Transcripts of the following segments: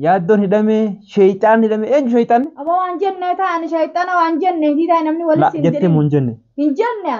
Yaaddoon hidhamee sheeyxaan hidhamee eenyu sheeyxaan? Aba waan jenne ta'an shayxana waan jenne hidaa namni La walitti jettee mun jenne. hin jenne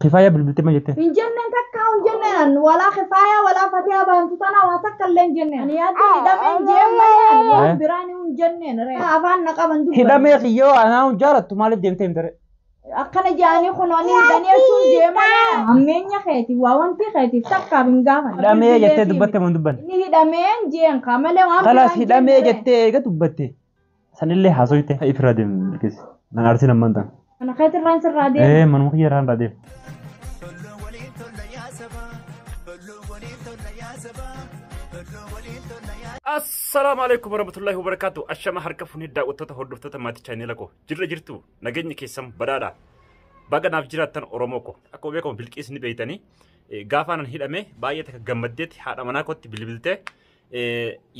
Kifaaya bilbiltee ma jettee? hin jenne takka hin jenne wala khifaaya wala fatiha bantu tana waa takka illee hin jenne ani yaaddu hidhameen jeemanii waan biraan hin jenne re afaan naqaban dubba Hidhamee xiyyoo anaa jaalattu maaliif deemtee himtare? akkana jaanii kunooni hidhanii sun jeemanii ammeenya keeti waa wanti keetiif takka hin gaafan Hidhamee jettee dubbatte mun dubban. inni hidhameen jeen kamalee waan Kalaas hidhamee jettee eega dubbatte. Sanillee haasoyte ifirraa deemu keessa. Nan aarsin ammaan ta'an. kana keeti irraan sirraa deemu Manuma kiyya irraan deemu. السلام عليكم ورحمة الله وبركاته. أشما حركة فنيدا وتوتا هردوفتا ماتي channel ko jirra jirtu nageenyi keessan badaadha baga naaf jiraattan oromoo ko akkuma beekamu bilqiis ni beeytanii gaafaanan hidhame baay'ee takka gammaddeetti haadha manaa kootti bilbilte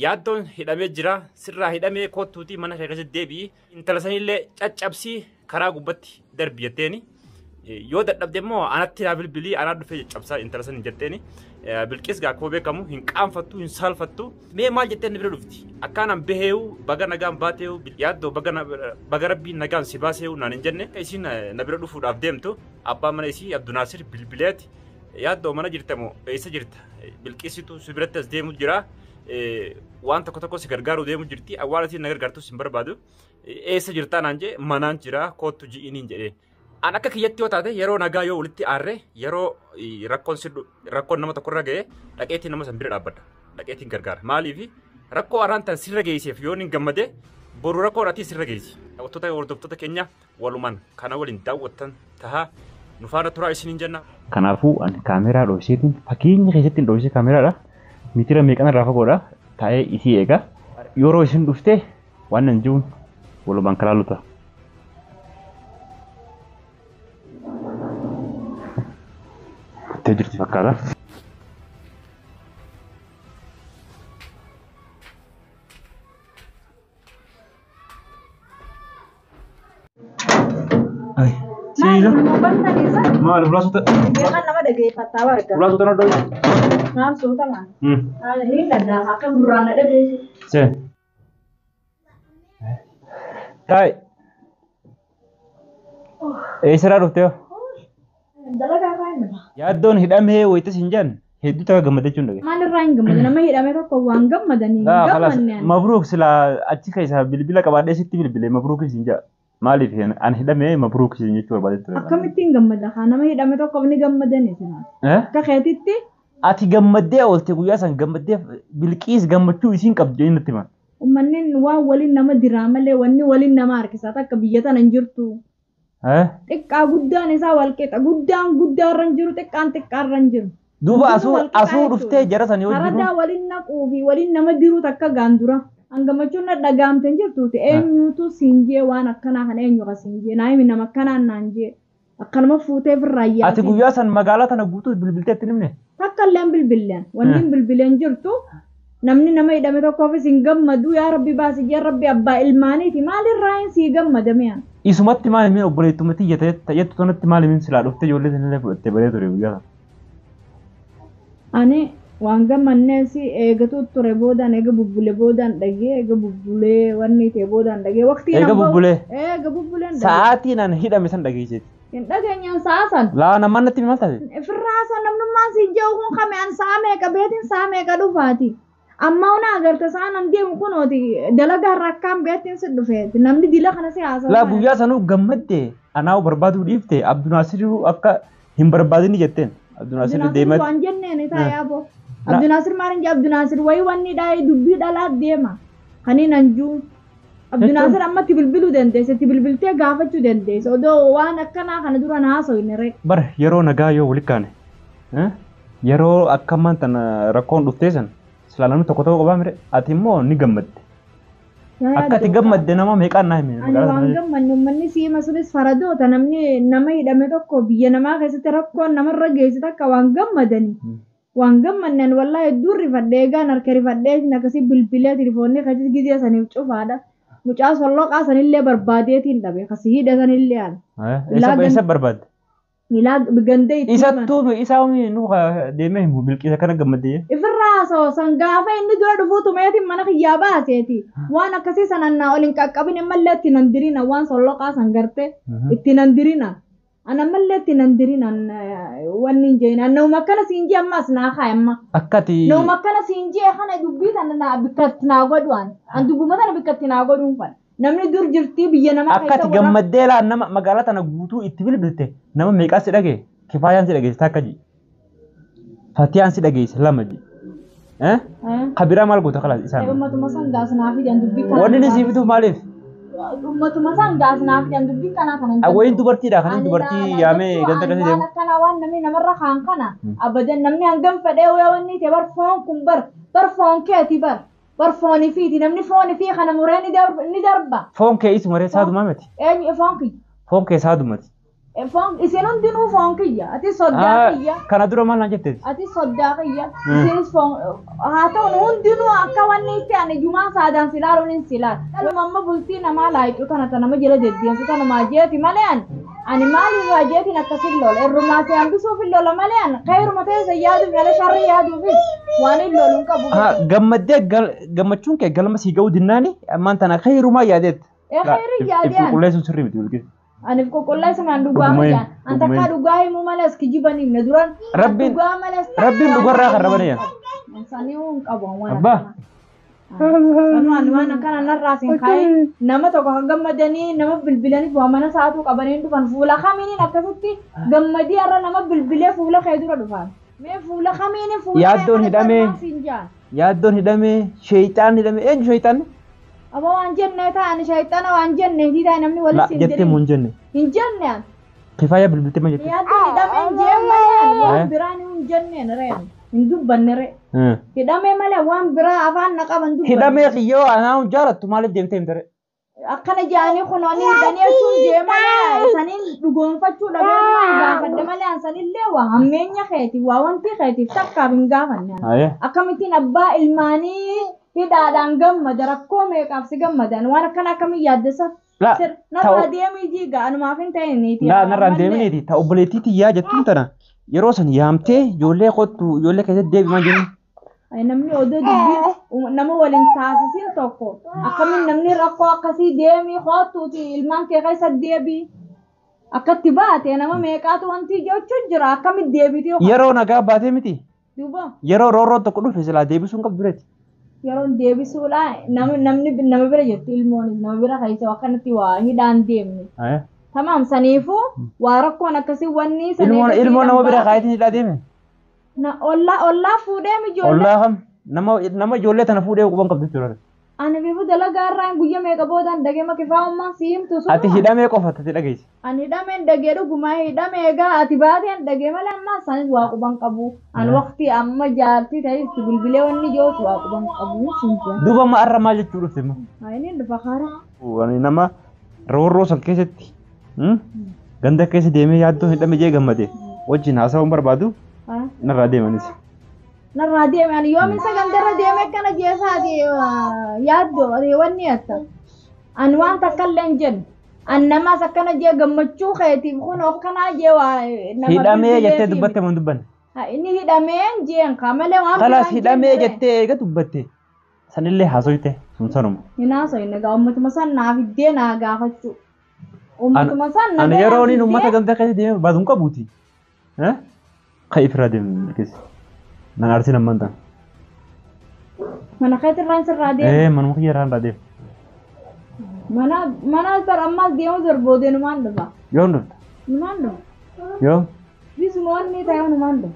yaaddoon hidhamee jira sirraa hidhamee koottuutii mana kee keessatti deebi'i intala sanillee caccabsii karaa gubbatti darbi jetteeni yoo dadhabde immoo anatti yaa bilbilii anaa dhufee caccabsaa intala san jetteeni bilqiis gaa akkuma beekamu hin qaanfattu hin saalfattu mee maal jetteen bira dhufti akkaanan baheewu baga nagaan baateewu yaaddoo baga rabbiin nagaan si baaseewu naan hin jenne isiin na bira dhufuudhaaf deemtu abbaan mana isii Abdunaasir bilbileeti yaaddoo mana jirtamoo eessa jirta bilqiisitu si biratti as deemu jira waan tokko tokko si gargaaruu deemu jirti awwaala isiin na gargaartus hin barbaadu eessa jirtaa naan jee manaan jira koottu ji'iniin jedheen an akka kiyyatti yoo taate yeroo nagaa yoo walitti aarre yeroo rakkoon nama tokkorra ga'e dhaqeetiin nama san bira dhaabbadha dhaqeetiin gargaara maaliif rakkoo araan tan sirra geesseef yoo hin gammade boru rakkoo dhatii sirra geessi daawwattoota hordoftoota keenya walumaan kana waliin daawwattan tahaa nu faana turaa isiniin jenna. Kanaafuu ani kaameraa dhoofseetiin fakkeenya keessatti dhoofsee kaameraadha mitira meeqana irraa fagoodha taa'ee isii eega yeroo isin dhuftee waan nan jiruun walumaan kalaalu ta'a. Jirti fakkaata. Ay, siila. Maal ulaasota? kan nama dhageeffataa warga Ulaasota na dhoofse. maal suuta maan haala hin danda'a akka duraan na dhageessu See. Taa'e. Eessirraa dhuftee? dalagaa faayina Yaaddoon hidhamee wayitis hin jaan hedduu takka gammadeechuun dhage. maal irraa hin gammadu nama hidhame tokko waan gammadanii gammanne Mabruuk sila achi keessa bilbila qabaadhee sitti bilbilee mabruuk isin jaa. Maaliif an hidhamee mabruuk isin jechuu barbaadee ture. akkamittiin gammada haa nama hidhame tokko ni gammadani sinaa akka keetitti Ati gammaddee oolte guyyaa san gammaddee bilqiis gammachuu isiin qabdi inni natti himan. uummanni waan waliin nama diraa malee wanni waliin nama harkisaa akka biyya tana hin jirtu xiqqaa guddaan isaa walqixa guddaan guddaarra hin jiru xiqqaan xiqqaarra hin jiru Duuba asuu dhuftee jara san yoo jiru. haradaa waliin naquu fi waliin nama diruu takka gaandura hangamachuun na dhagaamte hin jirtuuti eenyuutu siinjee waan akkanaa kana eenyu ka siinjee naa himi nama akkanaan naan jee akkanuma fuutee firraa Ati iyyaati guyyaa san magaalaa tana guutuu bilbilteetti nimne. takka illeen bilbilleen wanni hin bilbileen jirtu namni nama hidhame tokkoofis hin gammadu yaa rabbi baasi jee rabbi abbaa ilmaaniiti maalirraa hin sii gammadame yaa Isumatti maal himin obboleettumatti jettu tonatti maal himin silaa dhuftee ijoollee sanillee fudhattee baree ture guyyaa sana. ani waan gammanneesi eegatu ture boodaan eega bubbule boodaan dhagee eega bubbulee wanni ta'e boodaan dhagee waqtii Eega bubbulee. eega bubbuleen dhagee Sa'aatiin an hidhame san dhageesseeti. hin dhageenyaan saasan Laa namaan natti maal taate? firraasan namnummaan si jiru kun kame an saa meeqa beetin saa meeqa dhufaati amma una agarte saan an deemu kunooti dalagaa rakkaan beetin si dhufeeti namni dila kana si haasa'u Laa guyyaa sanuu gammadde anaa barbaaduu dhiifte Abdunaasiruu akka hin barbaadini jetteen. Abdunaasir deemate. waan jenneen isaa yaaboo Abdunaasir maal hin jee Abdunaasir wayii wanni dhaa'ee dubbii dhalaa deema kaniin anjuu Abdunaasir ammatti bilbiluu dandeesse itti bilbiltee gaafachuu dandeesse odoo waan akkanaa kana dura na haasa'u ree Bara yeroo nagaa yoo walitti kaane yeroo akkamaan tana rakkoon dhuftee san silaa namni tokko tokko qophaa mire ati immoo ni gammadde. Akka ati gammadde nama meeqaan naa hime ani waan gammanne uummanni siima sunis faradoota namni nama hidhame tokko biyya namaa keessatti rakkoon namarra geessite akka waan gammadanii waan gammannan wallaahi hedduu rifadhee eegaan harka rifadhee akkasii bilbilee tilifoonni keessatti gizee saniif cufaadha mucaa solloqaa sanillee barbaadeetiin dhabe akkasii hidha sanillee aan. Eessa barbaadde? Milaa ganda itti Isattuu isaa nu deemee himu bilqiisa kana gammadee. Ifirraa soosan gaafa inni dura dhufuu tumeetiin mana kiyyaa baaseeti. Waan akkasii sanannaa ol hin qaqqabin mallee itti nan dirina waan solloqaa san garte itti nan dirina. Ana mallee itti nan dirina wanni hin jeena. Nama akkana siin jee ammas naa kaayamma. Akkati. Nama akkana siin jee kana dubbii sana bikkatti naa godhuan. An dubbuma sana bikkatti naa godhuun fadha. Namni dur jirtii biyya namaa akkati gammaddee laa nama magaalaa tana guutuu itti bilbilte nama meeqaa si dhagee kifaayaan si dhageesse takka ji fatiyaan si dhageesse lama ji kabiraa maal goota kalaas isaan ummatuma san gaasnaa fi dubbii kana wanni ni siifituuf maaliif ummatuma san gaasnaa fi dubbii kana kana awwayin dubartiidha kan dubartii yaamee ganda kasi deemu kana waan namni namarra kaan kana abadan namni hangam fedhee wanni te bar foon kun bar foon keeti bar برفوني فيتي نمني فوني فيه خنا موريني ندربا فون كيس مري سادو مامتي ايه فون كي سادو ماتي فون اسينون دينو فون كيا اتي صداقيا كان درو مال نجتت اتي صداقيا اسين فون هاتو نون دينو اكواني تاني جمعة سادان سلال ونين سلال لما ماما بلتينا ما لايك كان تنما جلا جديان سكان ما جيتي مالين أنا مالي واجيتي نكسر لول الرماسي عم بيسوف اللول مالين خير متى زيادو ولا شر يادو بس واني اللول كابو gammachuun kee galma sii ga'uu dinnaani ammaan tana khayrumaa yaadeet. Khayri yaadeen. Ifu qulleessuun sirrii miti bilkis. Ani ifu qulleessuun an dhugaa hojjaan. An takkaa dhugaa himuu malas kijibanii na duran. Rabbiin dhugarraa kan rabanii yaa. Sanii uun qabu waan. Abbaa. Waan akkana narraa siin kaa'ee nama tokko kan gammadanii nama bilbilaniif waa mana sa'aatuu qabanii dhufan fuula kamiiniin akkasitti gammadii har'a nama bilbilee fuula kee dura dhufan. Mee fuula kamiiniin fuula yaaddoon hidhamee. yaaddoon hidhamee sheeyxaan hidhamee eenyu sheeyxaan? Aba waan jenne ta'an sheeyxaana waan jenne hiitaa namni walitti hin jettee moo hin jenne? Hin jenne. Kifaaya bilbiltee ma jette? Yaaddoon hidhamee jee malee waan biraan hin jenne reen hin dubbanne ree. Hidhamee malee waan biraa afaan na qaban dubbanne. Hidhamee kiyyoo anaa hin jaalattu maaliif deemtee himtare? Akkana jaanii kunoonni hidhanii jechuun jee malee saniin dhugoonfachuu dhabee gaafadde malee sanillee waa hammeenya keetiif waa wanti keetiif takkaaf hin gaafanne. Akkamittiin abbaa ilmaanii hidhaadhaan gammada rakkoo meeqaaf si gammadan waan akkana akkamiin yaaddessa. Narraa deemii jiiga anumaaf hin ta'iniiti. Narraan deeminiiti ta obboleettii tiyyaa jettuun tana yeroo san yaamtee ijoollee kottu ijoollee keessatti deebimaa jenni. Namni odoo dubbii nama waliin taasisin tokko akkamiin namni rakkoo akkasii deemii kottuuti ilmaan kee keessa deebii akkatti baate nama meeqaatu wanti jechuun jira akkamitti deebitee. Yeroo nagaa baatee miti. Duuba. Yeroo roorroon tokko dhufe silaa deebisuun qabdu dureeti. Yeroo deebisuudha namni nama bira jirtu ilmoon nama bira keessa akkanatti waa hidhaan deemne. Tamaam saniifuu waa rakkoon akkasii wanni saniifuu. Ilmoon nama bira kaayitiin hidhaa deeme. Ollaa fuudhee ijoollee. Ollaa kam nama ijoollee tana fuudhee quban qabdu jechuudha. Ani bifu dalagaa irraan guyyaa meeqa boodaan dagee makifaa ummaan si himtu sun. Ati hidhamee qofa ati dhageessi. Ani hidhameen dagee dhugumaa hidhamee egaa ati baateen dagee malee ammaa sanis waa quban qabu. Ani waqtii amma jaartii ta'e itti bilbilee wanni jootu waa quban qabu sinjaa. Duuba ma arra maal jechuu dhufte immoo? Inni dhufa kaara. Ani nama roorroo san keessatti ganda keessa deemee yaaddoo hidhame jee gammade wajjin haasawuun barbaadu. Narraa deemanis. Narraa deeman yoom isa gandarra deemee kana jeesaati yaaddoo wanni yatta. An waan takka illee hin jennu. An namas akkana jee gammachuu keetiif kun akkanaa jee waa nama. Hidhamee jettee dubbatte moo dubbanne? Inni hidhameen jeen malee waan. Kalaas hidhamee jettee eega dubbatte. Sanillee haasoyte sun sanuma. Hin haasoyne gaa uummatuma san naaf iddee naa gaafachuu. Uummatuma san naaf. Ani yeroo inni uummata ganda keessa deemee barbaaduun qabuuti. Kaif radim kes nan arsi nan mantan mana khaitir ran sir radim man mukhi ran radim mana tar amma diyo zarbode no mando ba yondo yo bis mon ni tayo no mando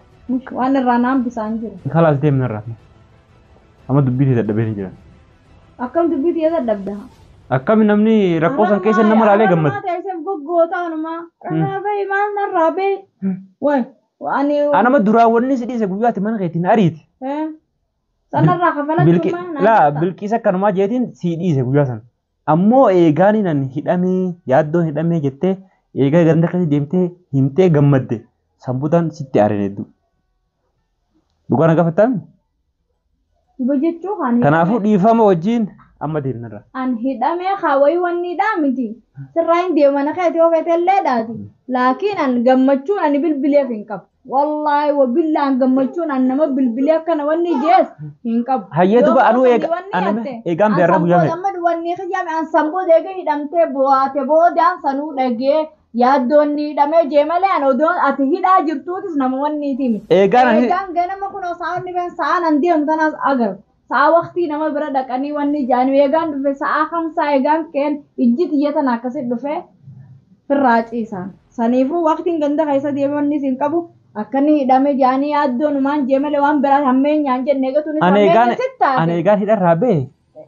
wan ranam bisanjir khalas dem nan ran amma dubbi te dabbe ni jira akkam dubbi te dabda akkam namni rakkoo san keessa nama laalee gammad gogoota anuma rabe man nan rabe way Anama duraa wanni si dhiise guyyaatti mana keetiin ariiti. Sanarraa kafalatti laa bilqiisa akkanumaa jeetiin si dhiise guyyaa sana. Ammoo eegaan nan hidhamee yaaddoon hidhamee jettee eegaa ganda akkasii deemtee himtee gammadde sambuutaan sitti aareen hedduu. Dhugaa na gaafataan? Dhuga jechuu kan. Kanaafuu dhiifama wajjin amma deemnarra. An hidhamee kaawwayii wanni miti. Sirraa hin deemana keeti yoo feetellee dhaati. Laakiin an gammachuun ani bilbileef hin qabu. Wallahi wa billaan gammachuun an nama bilbilee akkana wanni jees hin qabu. Hayyeetu ba anuu eegaan beerra guyyaa mee. Amma wanni xiyyaame an samboo deegee hidhamtee bu'aate boodaan sanuu dhagee yaaddoonni hidhamee jee malee an odoon ati hidhaa jirtuutis nama wanni timi. Eegaan ganama kun sa'aanni been sa'aan an deemu tanas agar. Sa'a waqtii nama bira dhaqanii wanni jaanii eegaan dhufe sa'a kamsaa eegaan keen ijji xiyyatan akkasitti dhufe firraa ciisan. Saniifuu waqtiin ganda keessa deeme wanni siin qabu akkani hidhame jaanii yaaddoon maan jee malee waan biraa hammeenyaan jennee gatuunis hammeenyi sittaate. Ani eegaan hidharraa bee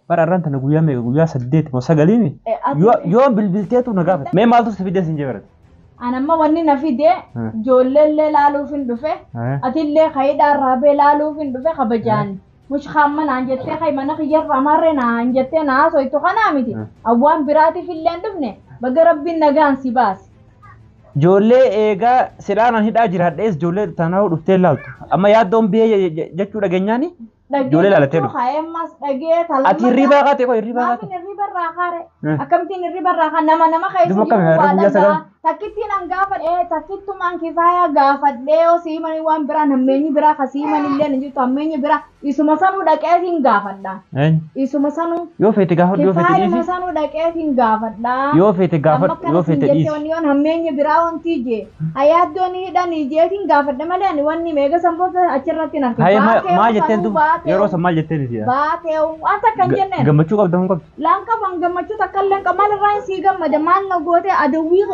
bara irraan tana guyyaa meeqa guyyaa 8 moo 9 yoo bilbilteetu na gaafate. Mee maaltu si fidee siin jee barate? Anamma wanni na fide ijoolleellee laaluuf hin dhufe atillee hidharraa bee laaluuf hin dhufe kabajaani. مش خامن عن جتة خي مناخ يجرب مرنا عن جتة ناس ويتو خنامتي أوان براتي في اللي عندنا بقرب بالنجان سباس جولة إيجا سيرانا هيدا جراد إيش جولة تناو رفتي لاوت أما يا دوم بيه جتشو رجعني جولة لا تلو أتي الربا قاتي كوي الربا قاتي الربا راخارة أكمتين الربا راخا نما خيسي takkitiin an gaafad takkittumaan kifaaya gaafadhee osii mani waan biraa hammeenyi biraa kasii manillee ni jirtu hammeenyi biraa isuma sanuu dhaqeetiin gaafadha. Isuma sanuu yoo feete gaafadhu yoo feete dhiisi. Kifaayuma sanuu dhaqeetiin gaafadha. Yoo feete gaafadhu yoo feete dhiisi. Amma kana hammeenyi biraa wanti jee hayyaaddoon hidhanii jeetiin gaafadha malee ani wanni meeqa sanboota achirratti narke. Maa jetteen tu yeroo san maal jetteen isi. Baatee waan takka hin jenneen. Gammachuu qabda hin qabdu. Laan qaban gammachuu takka illee qaba maal irraa sii gammada maal na goote adawwii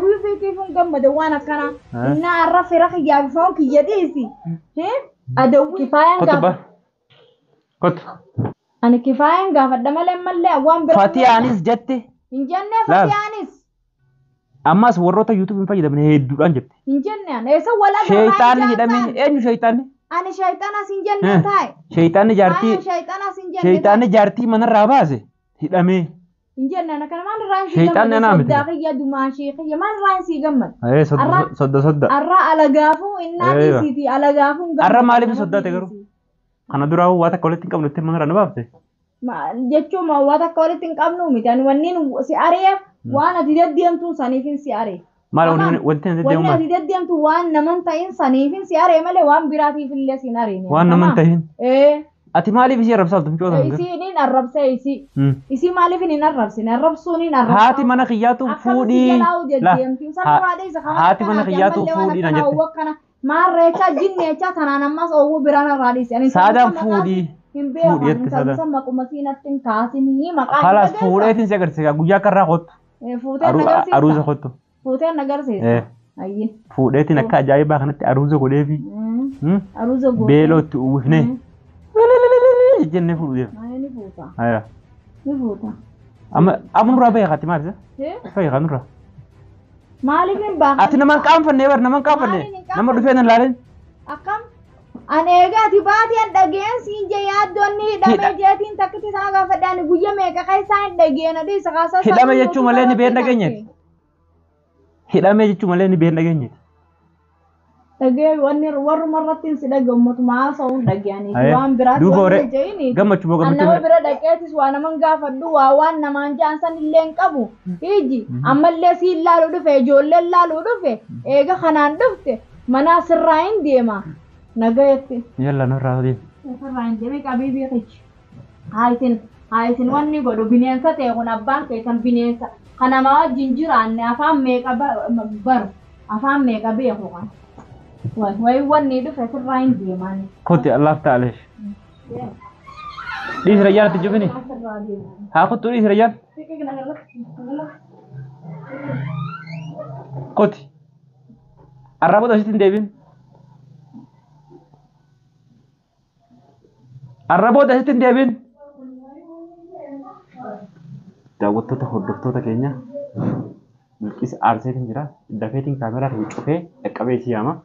ويفي فون قمة دوانا كنا إننا عرف رخي جاب فون كي جديسي أدو كفاية كتبة كت أنا كفاية قافة دمالي مالي أوان برا فاتي أنيس جتة إن جنة فاتي أنيس أما سوروتا يوتيوب من فايدة من هيدوران جبت إن جنة إيسا ولا شيطان هدامي إيه شيطان أنا شيطان أسين جنة تاي شيطان جارتي شيطان جارتي من الرابازة هدامي إنجلنا أنا كان ما نرانسي شيطان أنا عملت داقية دماشي خي ما نرانسي جمد إيه صد الرا على جافو إننا سيتي على جافو الرا مالي بصد تجرو أنا درا هو واتا كولتين قبل تيم من رنا بابته ما جتشو ما واتا كولتين قبل نومي يعني ونين سيارة وانا تدي ديم تو سنيفين سيارة ما لو ونتين تدي وانا تدي ديم تو وان نمن تاين سنيفين سيارة ما له وان براتي في اللي سينارين وان نمن تاين إيه أتي مالي بيجي رب سالتم شو هذا؟ إيسي نين الرب سي إيسي مالي في نين الرب سين الرب سونين الرب. هاتي منا خياتو فودي. لا. هاتي منا خياتو فودي نجت. ما ريكا جن نيكا ثنا نماس أو برانا راديس يعني. سادا فودي. فودي سادا. سما كوماسين أتين كاسيني ما. خلاص فودي تين سكر سكر غويا كرا خط. أروز خط. فودي نجار سي. أيه. فودي تين أكا جاي باخنة أروز غودي في. أروز غودي. بيلو توفنه. جنة فودي. ما نفوتا. أيه. نفوتا. أما نورا بيا خاتي مارسة. فيا خا نورا. مالك من باخ. أتي نمان كام فني ور نمان كام فني. نمان رفيعنا لارين. أكم. أنا إيجا تباتي أن دعين سينجيات دوني دامي جاتين تكتي سنا كافداني بوجا ميكا كاي ساين دعين أدي سكاسا. هدامي جتشو مالني بير دعيني. هدامي جتشو مالني بير دعيني. Dhagee wanni warra marrattiin si dhagammatu maa sa'uun dhagayanii waan biraatti waan jayini gammachuu nama bira dhaqeetis waa naman gaafadhu waan namaan jaansan illee hin qabu iji ammallee si ilaaluu dhufe ijoollee ilaaluu dhufe eega kanaan dhufte mana sirraa hin deema nagayetti yalla narraa deema sirraa hin deeme qabii beekichi haayitin wanni godhu bineensa ta'e kun abbaan keessan bineensa kanamaa wajjin jiraanne afaan meeqa baru afaan meeqa beeku kan واي وني دفعت الراين دي ماني كنت الله تعالى ليش رجال تجيبني ها كنت ليش رجال كنت الرابط أشتين ديبين الرابط أشتين ديبين دعوت تخدفتو تكينيا ملكيس أرسل كنجرا دفعتين كاميرا ريتشوفه أكبر سياما